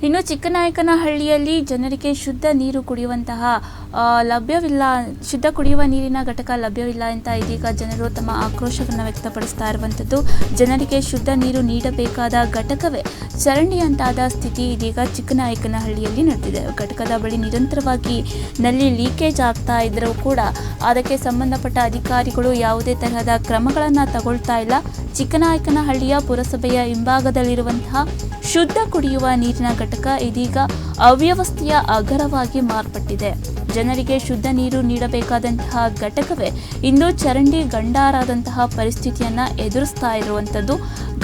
ಇನ್ನು ಚಿಕ್ಕನಾಯಕನಹಳ್ಳಿಯಲ್ಲಿ ಜನರಿಗೆ ಶುದ್ಧ ನೀರು ಕುಡಿಯುವಂತಹ ಲಭ್ಯವಿಲ್ಲ, ಶುದ್ಧ ಕುಡಿಯುವ ನೀರಿನ ಘಟಕ ಲಭ್ಯವಿಲ್ಲ ಅಂತ ಇದೀಗ ಜನರು ತಮ್ಮ ಆಕ್ರೋಶವನ್ನು ವ್ಯಕ್ತಪಡಿಸ್ತಾ ಇರುವಂಥದ್ದು. ಜನರಿಗೆ ಶುದ್ಧ ನೀರು ನೀಡಬೇಕಾದ ಘಟಕವೇ ಚರಂಡಿಯಂತಾದ ಸ್ಥಿತಿ ಇದೀಗ ಚಿಕ್ಕನಾಯಕನಹಳ್ಳಿಯಲ್ಲಿ ನಡೆದಿದೆ. ಘಟಕದ ಬಳಿ ನಿರಂತರವಾಗಿ ನಲ್ಲಿ ಲೀಕೇಜ್ ಆಗ್ತಾ ಇದ್ದರೂ ಕೂಡ ಅದಕ್ಕೆ ಸಂಬಂಧಪಟ್ಟ ಅಧಿಕಾರಿಗಳು ಯಾವುದೇ ತರಹದ ಕ್ರಮಗಳನ್ನು ತಗೊಳ್ತಾ ಇಲ್ಲ. ಚಿಕ್ಕನಾಯಕನಹಳ್ಳಿಯ ಪುರಸಭೆಯ ಹಿಂಭಾಗದಲ್ಲಿರುವಂತಹ ಶುದ್ಧ ಕುಡಿಯುವ ನೀರಿನ ಘಟಕ ಇದೀಗ ಅವ್ಯವಸ್ಥೆಯ ಅಗರವಾಗಿ ಮಾರ್ಪಟ್ಟಿದೆ. ಜನರಿಗೆ ಶುದ್ಧ ನೀರು ನೀಡಬೇಕಾದಂತಹ ಘಟಕವೇ ಇಂದು ಚರಂಡಿ ಗಂಡಾರಾದಂತಹ ಪರಿಸ್ಥಿತಿಯನ್ನ ಎದುರಿಸ್ತಾ ಇರುವಂಥದ್ದು.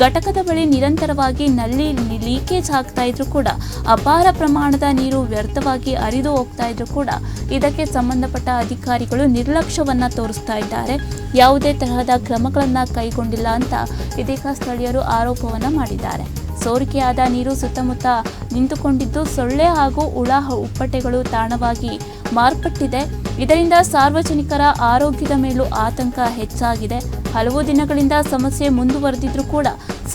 ಘಟಕದ ಬಳಿ ನಿರಂತರವಾಗಿ ನಲ್ಲಿ ಲೀಕೇಜ್ ಆಗ್ತಾ ಇದ್ರೂ ಕೂಡ ಅಪಾರ ಪ್ರಮಾಣದ ನೀರು ವ್ಯರ್ಥವಾಗಿ ಹರಿದು ಹೋಗ್ತಾ ಇದ್ರೂ ಕೂಡ ಇದಕ್ಕೆ ಸಂಬಂಧಪಟ್ಟ ಅಧಿಕಾರಿಗಳು ನಿರ್ಲಕ್ಷ್ಯವನ್ನ ತೋರಿಸ್ತಾ ಇದ್ದಾರೆ. ಯಾವುದೇ ತರಹದ ಕ್ರಮಗಳನ್ನು ಕೈಗೊಂಡಿಲ್ಲ ಅಂತ ಇದೀಗ ಸ್ಥಳೀಯರು ಆರೋಪವನ್ನ ಮಾಡಿದ್ದಾರೆ. ಸೋರಿಕೆಯಾದ ನೀರು ಸುತ್ತಮುತ್ತ ನಿಂತುಕೊಂಡಿದ್ದು ಸೊಳ್ಳೆ ಹಾಗೂ ಹುಳ ಉಪ್ಪಟೆಗಳು ತಾಣವಾಗಿ ಮಾರ್ಪಟ್ಟಿದೆ. ಇದರಿಂದ ಸಾರ್ವಜನಿಕರ ಆರೋಗ್ಯದ ಮೇಲೂ ಆತಂಕ ಹೆಚ್ಚಾಗಿದೆ. ಹಲವು ದಿನಗಳಿಂದ ಸಮಸ್ಯೆ ಮುಂದುವರೆದಿದ್ರೂ ಕೂಡ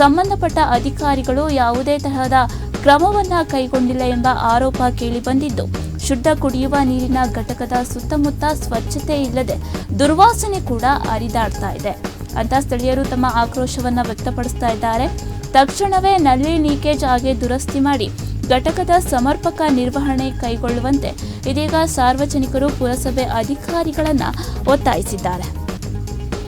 ಸಂಬಂಧಪಟ್ಟ ಅಧಿಕಾರಿಗಳು ಯಾವುದೇ ತರಹದ ಕ್ರಮವನ್ನ ಕೈಗೊಂಡಿಲ್ಲ ಎಂಬ ಆರೋಪ ಕೇಳಿಬಂದಿದ್ದು, ಶುದ್ಧ ಕುಡಿಯುವ ನೀರಿನ ಘಟಕದ ಸುತ್ತಮುತ್ತ ಸ್ವಚ್ಛತೆ ಇಲ್ಲದೆ ದುರ್ವಾಸನೆ ಕೂಡ ಹರಿದಾಡ್ತಾ ಇದೆ ಅಂತ ಸ್ಥಳೀಯರು ತಮ್ಮ ಆಕ್ರೋಶವನ್ನ ವ್ಯಕ್ತಪಡಿಸ್ತಾ ಇದ್ದಾರೆ. ತಕ್ಷಣವೇ ನಲ್ಲಿ ಲೀಕೇಜ್ ಆಗಿ ದುರಸ್ತಿ ಮಾಡಿ ಘಟಕದ ಸಮರ್ಪಕ ನಿರ್ವಹಣೆ ಕೈಗೊಳ್ಳುವಂತೆ ಇದೀಗ ಸಾರ್ವಜನಿಕರು ಪುರಸಭೆ ಅಧಿಕಾರಿಗಳನ್ನು ಒತ್ತಾಯಿಸಿದ್ದಾರೆ.